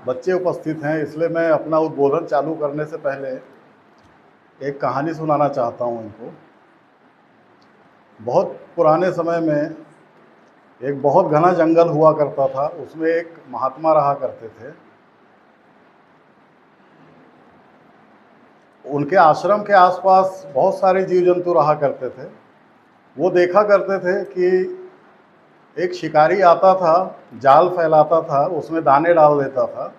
बच्चे उपस्थित हैं, इसलिए मैं अपना उद्बोधन चालू करने से पहले एक कहानी सुनाना चाहता हूँ इनको। बहुत पुराने समय में एक बहुत घना जंगल हुआ करता था, उसमें एक महात्मा रहा करते थे। उनके आश्रम के आसपास बहुत सारे जीव जंतु रहा करते थे। वो देखा करते थे कि एक शिकारी आता था, जाल फैलाता था, उसमें दाने डाल देता था,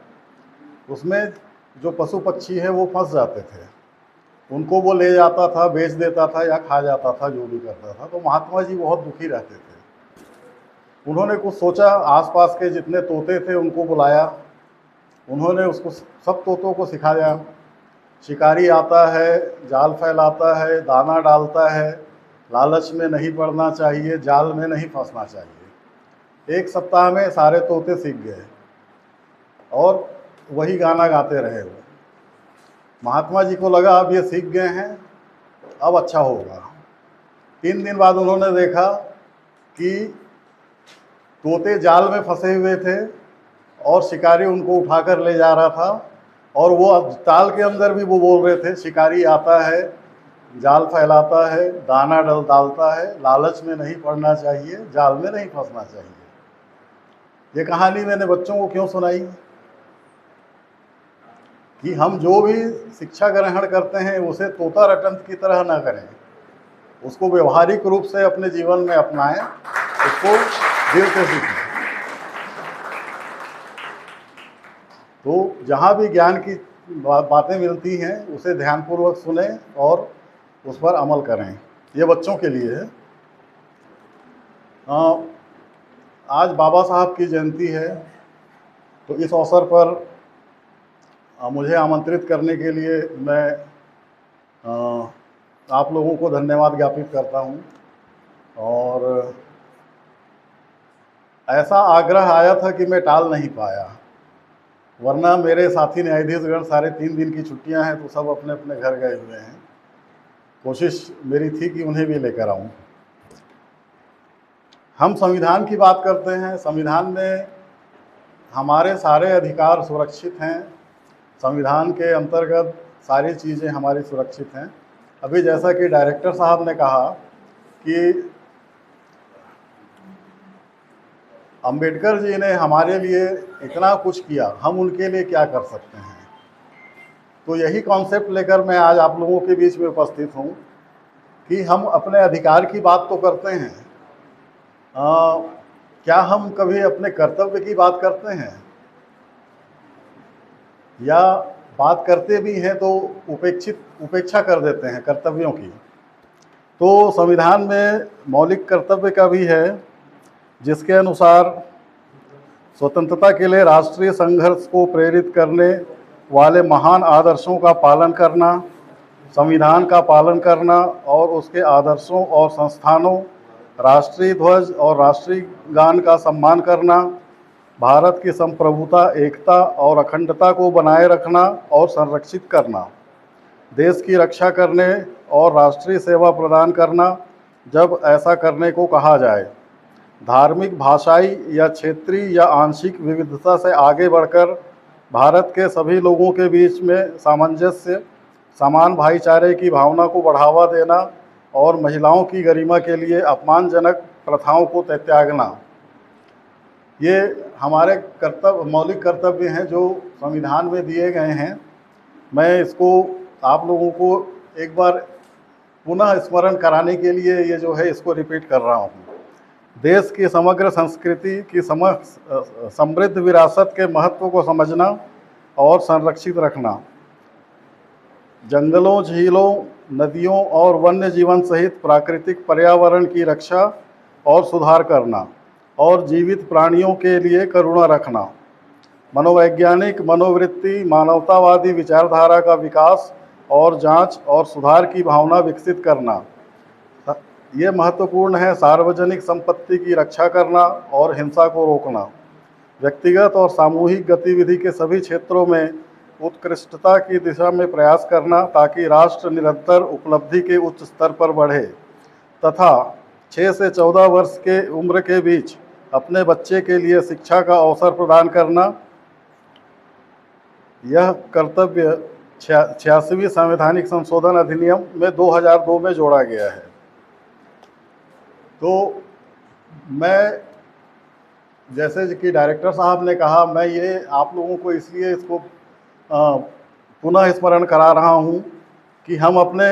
उसमें जो पशु पक्षी हैं वो फंस जाते थे, उनको वो ले जाता था, बेच देता था या खा जाता था, जो भी करता था। तो महात्मा जी बहुत दुखी रहते थे। उन्होंने कुछ सोचा, आसपास के जितने तोते थे उनको बुलाया, उन्होंने उसको सब तोतों को सिखाया। शिकारी आता है, जाल फैलाता है, दाना डालता है, लालच में नहीं पड़ना चाहिए, जाल में नहीं फंसना चाहिए। एक सप्ताह में सारे तोते सीख गए और वही गाना गाते रहे वो। महात्मा जी को लगा अब ये सीख गए हैं, अब अच्छा होगा। 3 दिन बाद उन्होंने देखा कि तोते जाल में फंसे हुए थे और शिकारी उनको उठाकर ले जा रहा था, और वो अब ताल के अंदर भी वो बोल रहे थे, शिकारी आता है, जाल फैलाता है, दाना डालता है, लालच में नहीं पड़ना चाहिए, जाल में नहीं फंसना चाहिए। ये कहानी मैंने बच्चों को क्यों सुनाई कि हम जो भी शिक्षा ग्रहण करते हैं उसे तोता रटंत की तरह ना करें, उसको व्यवहारिक रूप से अपने जीवन में अपनाएं, उसको दिल से सीखें। तो जहाँ भी ज्ञान की बातें मिलती हैं उसे ध्यानपूर्वक सुने और उस पर अमल करें। ये बच्चों के लिए है। आज बाबा साहब की जयंती है, तो इस अवसर पर मुझे आमंत्रित करने के लिए मैं आप लोगों को धन्यवाद ज्ञापित करता हूँ। और ऐसा आग्रह आया था कि मैं टाल नहीं पाया, वरना मेरे साथी न्यायाधीशगण सारे 3 दिन की छुट्टियां हैं तो सब अपने अपने घर गए हुए हैं। कोशिश मेरी थी कि उन्हें भी लेकर आऊं। हम संविधान की बात करते हैं, संविधान में हमारे सारे अधिकार सुरक्षित हैं, संविधान के अंतर्गत सारी चीज़ें हमारी सुरक्षित हैं। अभी जैसा कि डायरेक्टर साहब ने कहा कि अंबेडकर जी ने हमारे लिए इतना कुछ किया, हम उनके लिए क्या कर सकते हैं। तो यही कॉन्सेप्ट लेकर मैं आज आप लोगों के बीच में उपस्थित हूँ कि हम अपने अधिकार की बात तो करते हैं, क्या हम कभी अपने कर्तव्य की बात करते हैं, या बात करते भी हैं तो उपेक्षा कर देते हैं कर्तव्यों की। तो संविधान में मौलिक कर्तव्य का भी है, जिसके अनुसार स्वतंत्रता के लिए राष्ट्रीय संघर्ष को प्रेरित करने वाले महान आदर्शों का पालन करना, संविधान का पालन करना और उसके आदर्शों और संस्थानों, राष्ट्रीय ध्वज और राष्ट्रीय गान का सम्मान करना, भारत की संप्रभुता, एकता और अखंडता को बनाए रखना और संरक्षित करना, देश की रक्षा करने और राष्ट्रीय सेवा प्रदान करना जब ऐसा करने को कहा जाए, धार्मिक, भाषाई या क्षेत्रीय या आंशिक विविधता से आगे बढ़कर भारत के सभी लोगों के बीच में सामंजस्य, समान भाईचारे की भावना को बढ़ावा देना और महिलाओं की गरिमा के लिए अपमानजनक प्रथाओं को त्यागना। ये हमारे मौलिक कर्तव्य हैं जो संविधान में दिए गए हैं। मैं इसको आप लोगों को एक बार पुनः स्मरण कराने के लिए ये जो है इसको रिपीट कर रहा हूँ। देश की समग्र संस्कृति की समृद्ध विरासत के महत्व को समझना और संरक्षित रखना, जंगलों, झीलों, नदियों और वन्य जीवन सहित प्राकृतिक पर्यावरण की रक्षा और सुधार करना और जीवित प्राणियों के लिए करुणा रखना, मनोवैज्ञानिक मनोवृत्ति, मानवतावादी विचारधारा का विकास और जांच और सुधार की भावना विकसित करना। ये महत्वपूर्ण है। सार्वजनिक संपत्ति की रक्षा करना और हिंसा को रोकना, व्यक्तिगत और सामूहिक गतिविधि के सभी क्षेत्रों में उत्कृष्टता की दिशा में प्रयास करना ताकि राष्ट्र निरंतर उपलब्धि के उच्च स्तर पर बढ़े, तथा 6 से 14 वर्ष के उम्र के बीच अपने बच्चे के लिए शिक्षा का अवसर प्रदान करना, यह कर्तव्य 86वीं संवैधानिक संशोधन अधिनियम में 2002 में जोड़ा गया है। तो मैं, जैसे कि डायरेक्टर साहब ने कहा, मैं ये आप लोगों को इसलिए इसको पुनः स्मरण करा रहा हूँ कि हम अपने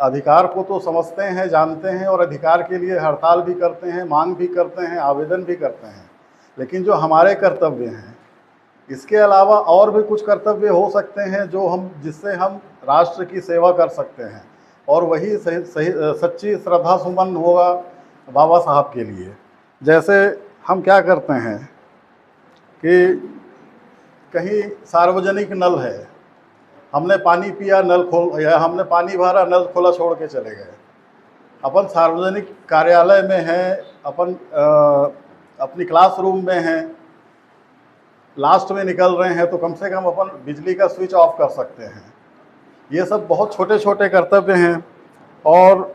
अधिकार को तो समझते हैं, जानते हैं और अधिकार के लिए हड़ताल भी करते हैं, मांग भी करते हैं, आवेदन भी करते हैं, लेकिन जो हमारे कर्तव्य हैं, इसके अलावा और भी कुछ कर्तव्य हो सकते हैं जो जिससे हम राष्ट्र की सेवा कर सकते हैं, और वही सच्ची श्रद्धा सुमन होगा बाबा साहब के लिए। जैसे हम क्या करते हैं कि कहीं सार्वजनिक नल है, हमने पानी पिया, नल खोल, या हमने पानी भरा, नल खोला, छोड़ के चले गए। अपन सार्वजनिक कार्यालय में हैं, अपन अपनी क्लासरूम में हैं, लास्ट में निकल रहे हैं, तो कम से कम अपन बिजली का स्विच ऑफ कर सकते हैं। ये सब बहुत छोटे छोटे कर्तव्य हैं, और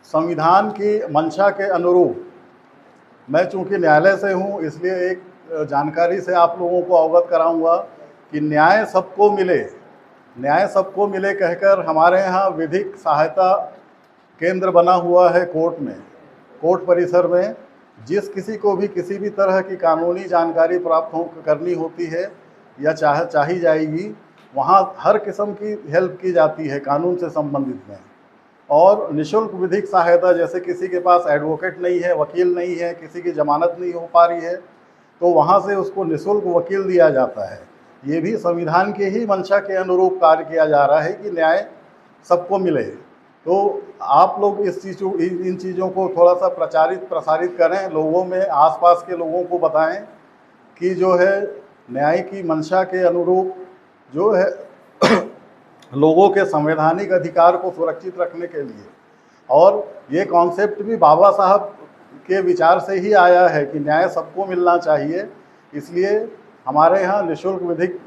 संविधान की मंशा के अनुरूप, मैं चूंकि न्यायालय से हूँ इसलिए एक जानकारी से आप लोगों को अवगत कराऊंगा कि न्याय सबको मिले, न्याय सबको मिले कहकर हमारे यहाँ विधिक सहायता केंद्र बना हुआ है कोर्ट में, कोर्ट परिसर में। जिस किसी को भी किसी भी तरह की कानूनी जानकारी प्राप्त करनी होती है या चाही जाएगी, वहाँ हर किस्म की हेल्प की जाती है कानून से संबंधित में। और निःशुल्क विधिक सहायता, जैसे किसी के पास एडवोकेट नहीं है, वकील नहीं है, किसी की जमानत नहीं हो पा रही है, तो वहाँ से उसको निःशुल्क वकील दिया जाता है। ये भी संविधान के ही मंशा के अनुरूप कार्य किया जा रहा है कि न्याय सबको मिले। तो आप लोग इन चीज़ों को थोड़ा सा प्रसारित करें, लोगों में, आसपास के लोगों को बताएं कि जो है न्याय की मंशा के अनुरूप जो है लोगों के संवैधानिक अधिकार को सुरक्षित रखने के लिए, और ये कॉन्सेप्ट भी बाबा साहब के विचार से ही आया है कि न्याय सबको मिलना चाहिए, इसलिए हमारे यहाँ निःशुल्क विधिक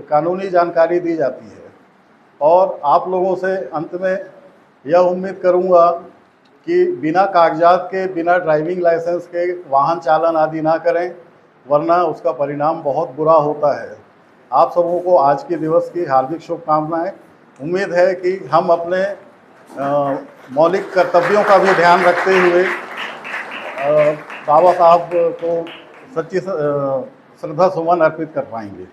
कानूनी जानकारी दी जाती है। और आप लोगों से अंत में यह उम्मीद करूँगा कि बिना कागजात के, बिना ड्राइविंग लाइसेंस के वाहन चालन आदि ना करें, वरना उसका परिणाम बहुत बुरा होता है। आप सबों को आज के दिवस की हार्दिक शुभकामनाएं। उम्मीद है कि हम अपने मौलिक कर्तव्यों का भी ध्यान रखते हुए बाबा साहब को सच्ची श्रद्धा सुमन अर्पित कर पाएंगे।